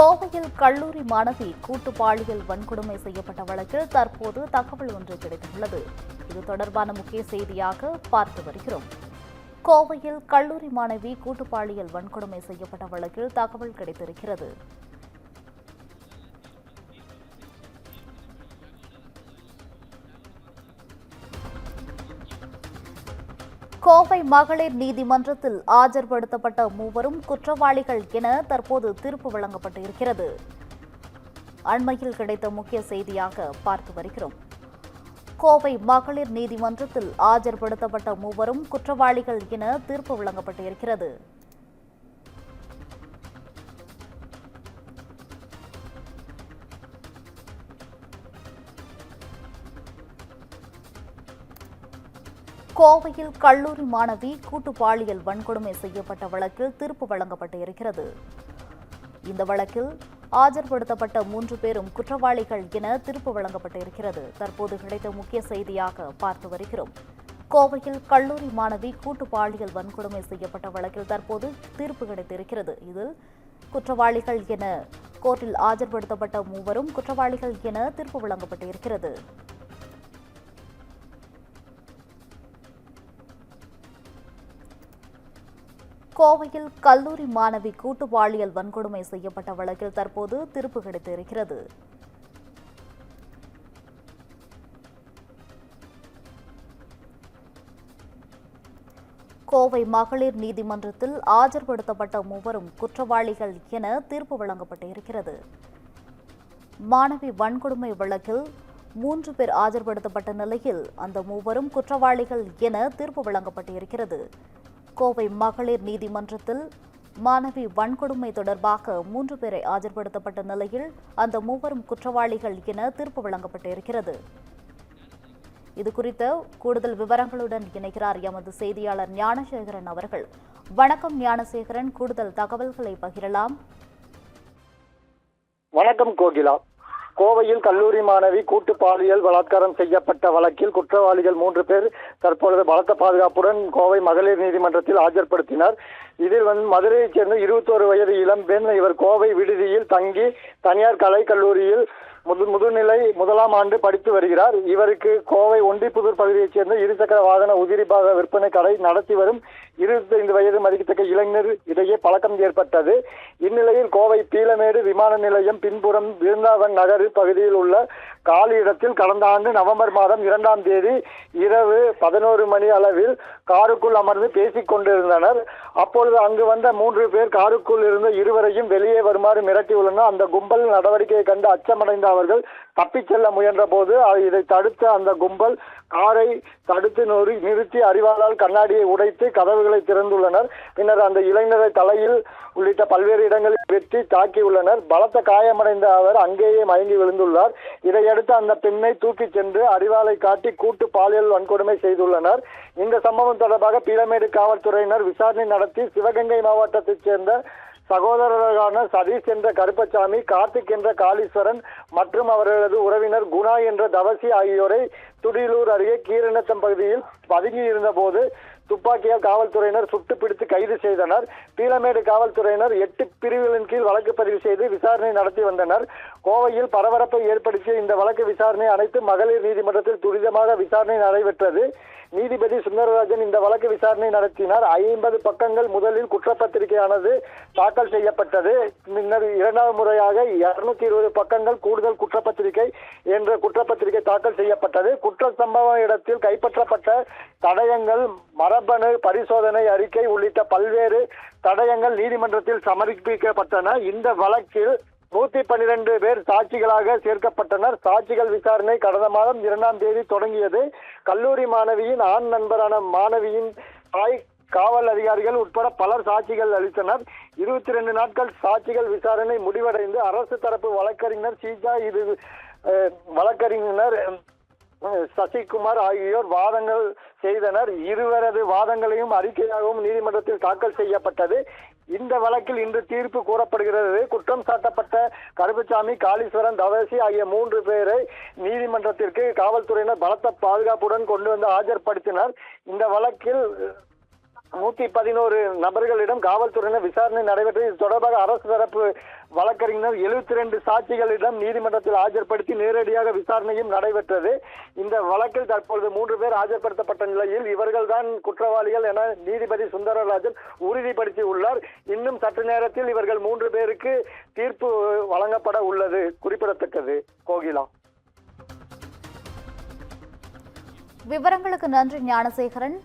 கோவையில் கல்லூரி மாணவி கூட்டு பாலியல் வன்கொடுமை செய்யப்பட்ட வழக்கில் தற்போது தகவல் ஒன்று கிடைத்துள்ளது. இது தொடர்பான முக்கிய செய்தியாக பார்த்து வருகிறோம். கோவையில் கல்லூரி மாணவி கூட்டு பாலியல் வன்கொடுமை செய்யப்பட்ட வழக்கில் தகவல் கிடைத்திருக்கிறது. கோவை மகளிர் நீதிமன்றத்தில் ஆஜர்படுத்தப்பட்ட மூவரும் குற்றவாளிகள் என தற்போது தீர்ப்பு வழங்கப்பட்டு இருக்கிறது. அண்மையில் கிடைத்த முக்கிய செய்தியாக பார்த்து வருகிறோம். கோவை மகளிர் நீதிமன்றத்தில் ஆஜர்படுத்தப்பட்ட மூவரும் குற்றவாளிகள் என தீர்ப்பு வழங்கப்பட்டு இருக்கிறது. கோவையில் கல்லூரி மாணவி கூட்டு பாலியல் வன்கொடுமை செய்யப்பட்ட வழக்கில் தீர்ப்பு வழங்கப்பட்டு இருக்கிறது. இந்த வழக்கில் ஆஜர்படுத்தப்பட்ட 3 பேரும் குற்றவாளிகள் என தீர்ப்பு வழங்கப்பட்டு இருக்கிறது. தற்போது கிடைத்த முக்கிய செய்தியாக பார்த்து வருகிறோம். கோவையில் கல்லூரி மாணவி கூட்டு பாலியல் வன்கொடுமை செய்யப்பட்ட வழக்கில் தற்போது தீர்ப்பு கிடைத்திருக்கிறது. இதில் குற்றவாளிகள் என கோர்ட்டில் ஆஜர்படுத்தப்பட்ட மூவரும் குற்றவாளிகள் என தீர்ப்பு வழங்கப்பட்டு இருக்கிறது. கோவையில் கல்லூரி மாணவி கூட்டு பாலியல் வன்கொடுமை செய்யப்பட்ட வழக்கில் தற்போது தீர்ப்பு கிடைத்திருக்கிறது. கோவை மகளிர் நீதிமன்றத்தில் ஆஜர்படுத்தப்பட்ட மூவரும் குற்றவாளிகள் என தீர்ப்பு வழங்கப்பட்டு இருக்கிறது. மாணவி வன்கொடுமை வழக்கில் 3 பேர் ஆஜர்படுத்தப்பட்ட நிலையில் அந்த மூவரும் குற்றவாளிகள் என தீர்ப்பு வழங்கப்பட்டு இருக்கிறது. கோவை மகளிர் நீதிமன்றத்தில் மாணவி வன்கொடுமை தொடர்பாக 3 பேரை ஆஜர்படுத்தப்பட்ட நிலையில் அந்த மூவரும் குற்றவாளிகள் என தீர்ப்பு வழங்கப்பட்டு இருக்கிறது. இதுகுறித்த கூடுதல் விவரங்களுடன் இணைகிறார் எமது செய்தியாளர் ஞானசேகரன் அவர்கள். வணக்கம் ஞானசேகரன், கூடுதல் தகவல்களை பகிரலாம். வணக்கம் கோகிலா. கோவையில் கல்லூரி மாணவி கூட்டு பாலியல் பலாத்காரம் செய்யப்பட்ட வழக்கில் குற்றவாளிகள் 3 பேர் தற்பொழுது பலத்த பாதுகாப்புடன் கோவை மகளிர் நீதிமன்றத்தில் ஆஜர்படுத்தினார். இதில் மதுரையைச் சேர்ந்த 21 வயது இளம்பெண். இவர் கோவை விடுதியில் தங்கி தனியார் கலை கல்லூரியில் முதுநிலை 1ஆம் ஆண்டு படித்து வருகிறார். இவருக்கு கோவை ஒண்டிப்புதூர் பகுதியைச் சேர்ந்த இருசக்கர வாகன உதிரிபாக விற்பனை கடை நடத்தி வரும் 25 வயது மதிக்கத்தக்க இளைஞர் இடையே பழக்கம் ஏற்பட்டது. இந்நிலையில் கோவை பீளமேடு விமான நிலையம் பின்புறம் விருந்தாவன் நகர் பகுதியில் உள்ள காலி இடத்தில் கடந்த ஆண்டு நவம்பர் மாதம் 2ஆம் தேதி இரவு 11 மணி அளவில் காருக்குள் அமர்ந்து பேசிக் கொண்டிருந்தனர். அப்பொழுது அங்கு வந்த 3 பேர் காருக்குள் இருந்த இருவரையும் வெளியே வருமாறு மிரட்டியுள்ளனர். அந்த கும்பல் நடவடிக்கையை கண்டு அச்சமடைந்த அவர்கள் தப்பிச் செல்ல முயன்ற போது இதை தடுத்த அந்த கும்பல் காரை தடுத்து நிறுத்தி அறிவாளால் கண்ணாடியை உடைத்து கதவுகளை திறந்துள்ளனர். பின்னர் அந்த இளைஞரை தலையில் உள்ளிட்ட பல்வேறு இடங்களில் வெட்டி தாக்கியுள்ளனர். பலத்த காயமடைந்த அவர் அங்கேயே மயங்கி விழுந்துள்ளார். இதையடுத்து அந்த பெண்ணை தூக்கிச் சென்று அறிவாளை காட்டி கூட்டு பாலியல் வன்கொடுமை செய்துள்ளனர். இந்த சம்பவம் தொடர்பாக பீளமேடு காவல்துறையினர் விசாரணை நடத்தி சிவகங்கை மாவட்டத்தைச் சேர்ந்த சகோதரர்களான சதீஷ் என்ற கருப்பசாமி, கார்த்திக் என்ற காளீஸ்வரன் மற்றும் அவர்களது உறவினர் குணா என்ற தவசி ஆகியோரை துடியலூர் அருகே கீரநத்தம் பகுதியில் பதுங்கி இருந்த போது துப்பாக்கியால் காவல்துறையினர் சுட்டு பிடித்து கைது செய்தனர். பீளமேடு காவல்துறையினர் 8 பிரிவுகளின் கீழ் வழக்கு பதிவு செய்து விசாரணை நடத்தி வந்தனர். கோவையில் பரபரப்பை ஏற்படுத்திய இந்த வழக்கு விசாரணை அனைத்து மகளிர் நீதிமன்றத்தில் துரிதமாக விசாரணை நடைபெற்றது. நீதிபதி சுந்தரராஜன் இந்த வழக்கு விசாரணை நடத்தினார். 50 பக்கங்கள் முதலில் குற்றப்பத்திரிகையானது தாக்கல் செய்யப்பட்டது. பின்னர் 2வது முறையாக 220 பக்கங்கள் கூடுதல் குற்றப்பத்திரிகை என்ற குற்றப்பத்திரிகை தாக்கல் செய்யப்பட்டது. குற்ற சம்பவ இடத்தில் கைப்பற்றப்பட்ட தடயங்கள், மரபணு பரிசோதனை அறிக்கை உள்ளிட்ட பல்வேறு தடயங்கள் நீதிமன்றத்தில் சமர்ப்பிக்கப்பட்டன. இந்த வழக்கில் 112 பேர் சாட்சிகளாக சேர்க்கப்பட்டனர். சாட்சிகள் விசாரணை கடந்த மாதம் 2ஆம் தேதி தொடங்கியது. கல்லூரி மாணவியின் ஆண் நண்பரான மாணவியின் தாய், காவல் அதிகாரிகள் உட்பட பலர் சாட்சிகள் அளித்தனர். 22 நாட்கள் சாட்சிகள் விசாரணை முடிவடைந்து அரசு தரப்பு வழக்கறிஞர் சீஜா, வழக்கறிஞர் சசிகுமார் ஆகியோர் வாதங்கள் செய்தனர். இருவரது வாதங்களையும் அறிக்கையாகவும் நீதிமன்றத்தில் தாக்கல் செய்யப்பட்டது. இந்த வழக்கில் இன்று தீர்ப்பு கூறப்படுகிறது. குற்றம் சாட்டப்பட்ட கருப்புசாமி, காளீஸ்வரன், தவசி ஆகிய 3 பேரை நீதிமன்றத்திற்கு காவல்துறையினர் பலத்த பாதுகாப்புடன் கொண்டு வந்து ஆஜர்படுத்தினர். இந்த வழக்கில் 111 நபர்களிடம் காவல்துறையினர் விசாரணை நடைபெற்றது. இது தொடர்பாக அரசு தரப்பு வழக்கறிஞர் 72 சாட்சிகளிடம் நீதிமன்றத்தில் ஆஜர்படுத்தி நேரடியாக விசாரணையும் நடைபெற்றது. இந்த வழக்கில் தற்பொழுது 3 பேர் ஆஜர்படுத்தப்பட்ட நிலையில் இவர்கள்தான் குற்றவாளிகள் என நீதிபதி சுந்தரராஜன் உறுதிப்படுத்தியுள்ளார். இன்னும் சற்று நேரத்தில் இவர்கள் 3 பேருக்கு தீர்ப்பு வழங்கப்பட உள்ளது குறிப்பிடத்தக்கது. கோகிலா, விவரங்களுக்கு நன்றி ஞானசேகரன்.